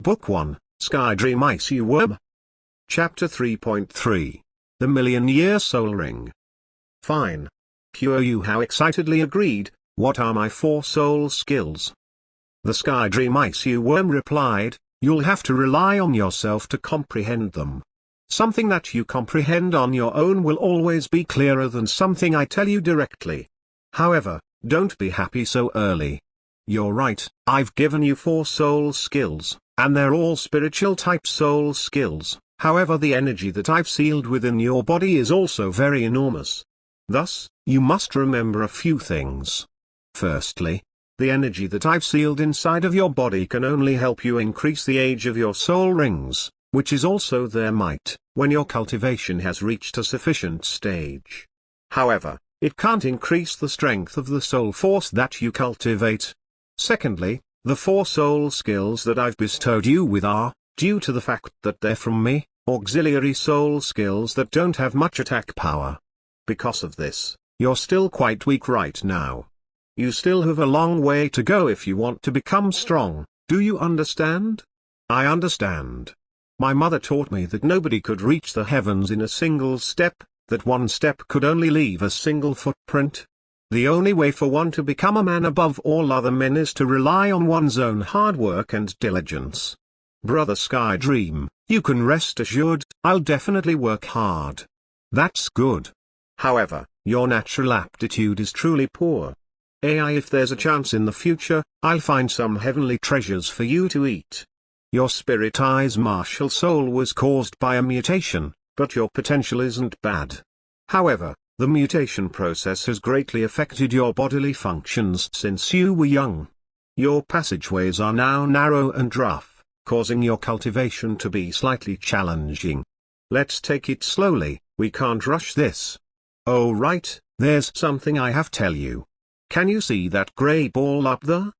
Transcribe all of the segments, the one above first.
Book 1, Sky Dream Ice You Worm. Chapter 3.3. The Million-Year Soul Ring. Fine. Yu Hao excitedly agreed. What are my 4 soul skills? The Sky Dream Ice You Worm replied, you'll have to rely on yourself to comprehend them. Something that you comprehend on your own will always be clearer than something I tell you directly. However, don't be happy so early. You're right, I've given you 4 soul skills, and they're all spiritual type soul skills. However, the energy that I've sealed within your body is also very enormous. Thus, you must remember a few things. Firstly, the energy that I've sealed inside of your body can only help you increase the age of your soul rings, which is also their might, when your cultivation has reached a sufficient stage. However, it can't increase the strength of the soul force that you cultivate. Secondly, the 4 soul skills that I've bestowed you with are, due to the fact that they're from me, auxiliary soul skills that don't have much attack power. Because of this, you're still quite weak right now. You still have a long way to go if you want to become strong, do you understand? I understand. My mother taught me that nobody could reach the heavens in a single step, that one step could only leave a single footprint. The only way for one to become a man above all other men is to rely on one's own hard work and diligence. Brother Sky Dream, you can rest assured, I'll definitely work hard. That's good. However, your natural aptitude is truly poor. If there's a chance in the future, I'll find some heavenly treasures for you to eat. Your spirit eye's martial soul was caused by a mutation, but your potential isn't bad. However, the mutation process has greatly affected your bodily functions since you were young. Your passageways are now narrow and rough, causing your cultivation to be slightly challenging. Let's take it slowly, we can't rush this. Oh right, there's something I have to tell you. Can you see that grey ball up there?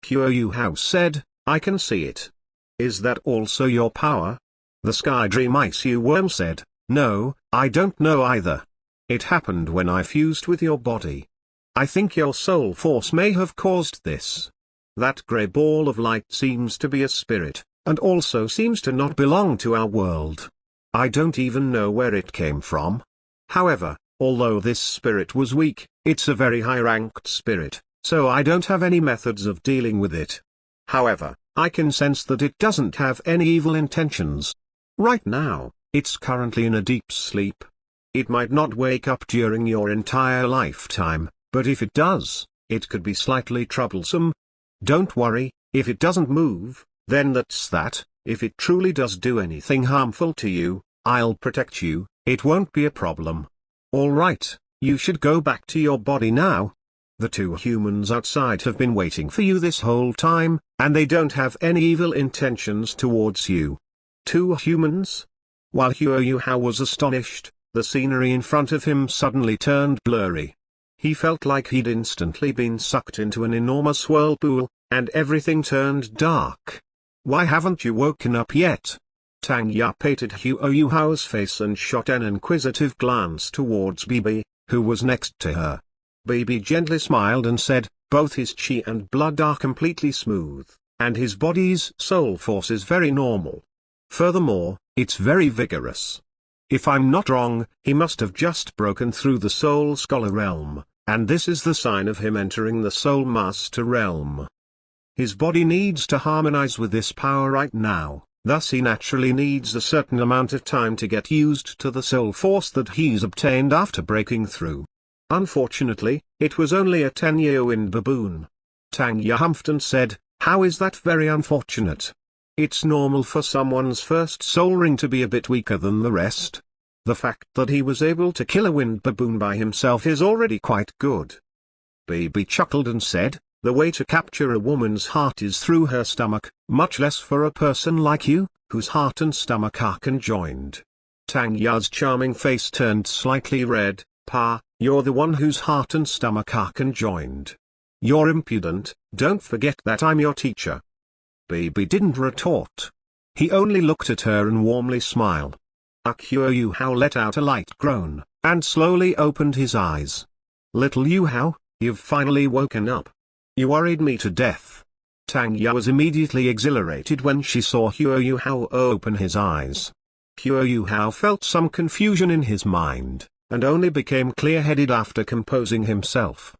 Yu Hao said, I can see it. Is that also your power? The Sky Dream Ice You Worm said, no, I don't know either. It happened when I fused with your body. I think your soul force may have caused this. That grey ball of light seems to be a spirit, and also seems to not belong to our world. I don't even know where it came from. However, although this spirit was weak, it's a very high-ranked spirit, so I don't have any methods of dealing with it. However, I can sense that it doesn't have any evil intentions. Right now, it's currently in a deep sleep. It might not wake up during your entire lifetime, but if it does, it could be slightly troublesome. Don't worry, if it doesn't move, then that's that. If it truly does do anything harmful to you, I'll protect you, it won't be a problem. Alright, you should go back to your body now. The 2 humans outside have been waiting for you this whole time, and they don't have any evil intentions towards you. 2 humans? While Yu Hao was astonished, the scenery in front of him suddenly turned blurry. He felt like he'd instantly been sucked into an enormous whirlpool, and everything turned dark. Why haven't you woken up yet? Tang Ya patted Yu Hao's face and shot an inquisitive glance towards Bibi, who was next to her. Bibi gently smiled and said, both his chi and blood are completely smooth, and his body's soul force is very normal. Furthermore, it's very vigorous. If I'm not wrong, he must have just broken through the Soul Scholar realm, and this is the sign of him entering the Soul Master realm. His body needs to harmonize with this power right now, thus he naturally needs a certain amount of time to get used to the soul force that he's obtained after breaking through. Unfortunately, it was only a 10-year wind baboon. Tang Ya humphed and said, how is that very unfortunate? It's normal for someone's first soul ring to be a bit weaker than the rest. The fact that he was able to kill a wind baboon by himself is already quite good. Bibi chuckled and said, the way to capture a woman's heart is through her stomach, much less for a person like you, whose heart and stomach are conjoined. Tang Ya's charming face turned slightly red. Pa, you're the one whose heart and stomach are conjoined. You're impudent, don't forget that I'm your teacher. Bibi didn't retort. He only looked at her and warmly smiled. Yu Hao let out a light groan, and slowly opened his eyes. Little Yu Hao, you've finally woken up. You worried me to death. Tang Ya was immediately exhilarated when she saw Hua Yu Hao open his eyes. Hua Yu Hao felt some confusion in his mind, and only became clear-headed after composing himself.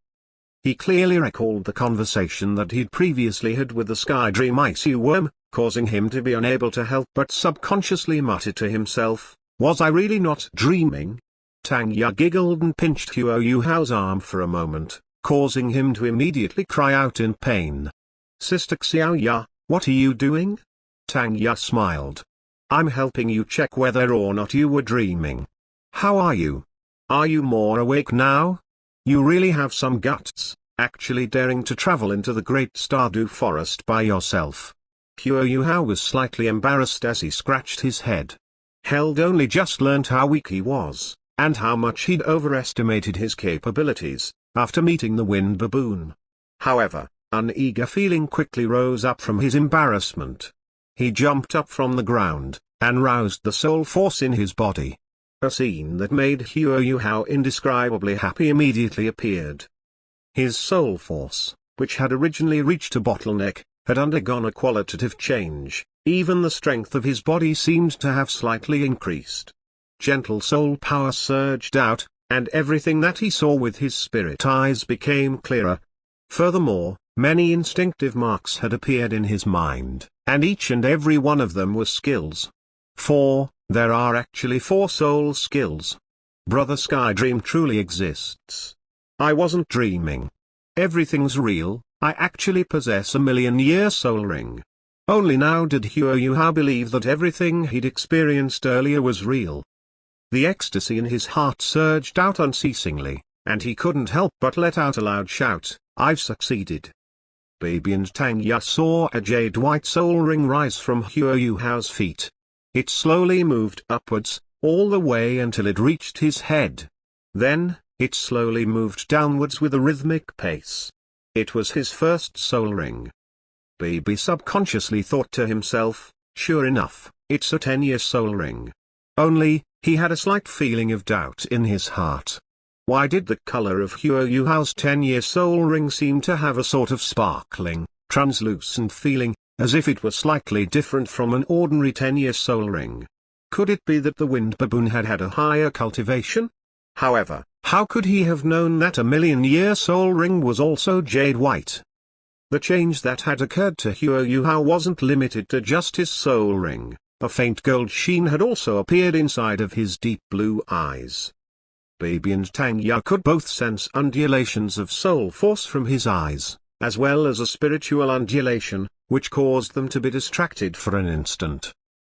He clearly recalled the conversation that he'd previously had with the Sky Dream Icy Worm, causing him to be unable to help but subconsciously mutter to himself, "Was I really not dreaming?" Tang Ya giggled and pinched Hua Yu Hao's arm for a moment, causing him to immediately cry out in pain. "Sister Xiao Ya, what are you doing?" Tang Ya smiled. "I'm helping you check whether or not you were dreaming. How are you? Are you more awake now? You really have some guts, actually daring to travel into the great Stardew Forest by yourself." Hua Yu Hao was slightly embarrassed as he scratched his head. Held only just learnt how weak he was, and how much he'd overestimated his capabilities, after meeting the wind baboon. However, an eager feeling quickly rose up from his embarrassment. He jumped up from the ground, and roused the soul force in his body. A scene that made Hua Yu Hao indescribably happy immediately appeared. His soul force, which had originally reached a bottleneck, had undergone a qualitative change. Even the strength of his body seemed to have slightly increased. Gentle soul power surged out, and everything that he saw with his spirit eyes became clearer. Furthermore, many instinctive marks had appeared in his mind, and each and every one of them was skills. There are actually 4 soul skills. Brother Sky Dream truly exists. I wasn't dreaming. Everything's real, I actually possess a million-year soul ring. Only now did Hua Yu Hao believe that everything he'd experienced earlier was real. The ecstasy in his heart surged out unceasingly, and he couldn't help but let out a loud shout, "I've succeeded." Baby and Tang Ya saw a jade-white soul ring rise from Hua Yu Hao's feet. It slowly moved upwards, all the way until it reached his head. Then, it slowly moved downwards with a rhythmic pace. It was his first soul ring. Baby subconsciously thought to himself, sure enough, it's a 10-year soul ring. Only, he had a slight feeling of doubt in his heart. Why did the color of Hua Yu Hao's 10-year soul ring seem to have a sort of sparkling, translucent feeling, as if it were slightly different from an ordinary 10-year soul ring? Could it be that the wind baboon had had a higher cultivation? However, how could he have known that a million-year soul ring was also jade white? The change that had occurred to Hua Yu Hao wasn't limited to just his soul ring. A faint gold sheen had also appeared inside of his deep blue eyes. Baby and Tang Ya could both sense undulations of soul force from his eyes, as well as a spiritual undulation, which caused them to be distracted for an instant.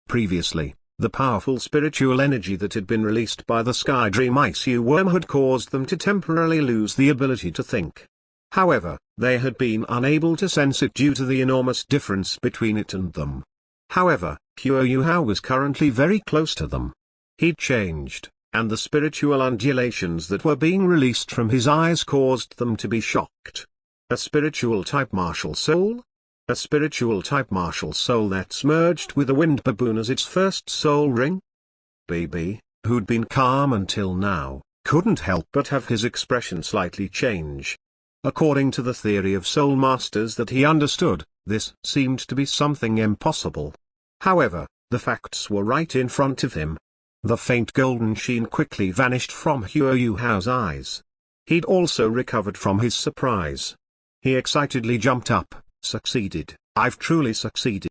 Previously, the powerful spiritual energy that had been released by the Sky Dream Icy Worm had caused them to temporarily lose the ability to think. However, they had been unable to sense it due to the enormous difference between it and them. However, Hua Yu Hao was currently very close to them. He'd changed, and the spiritual undulations that were being released from his eyes caused them to be shocked. A spiritual type martial soul? A spiritual type martial soul that's merged with a wind baboon as its first soul ring? Baby, who'd been calm until now, couldn't help but have his expression slightly change. According to the theory of soul masters that he understood, this seemed to be something impossible. However, the facts were right in front of him. The faint golden sheen quickly vanished from Hua Yu Hao's eyes. He'd also recovered from his surprise. He excitedly jumped up, "Succeeded, I've truly succeeded."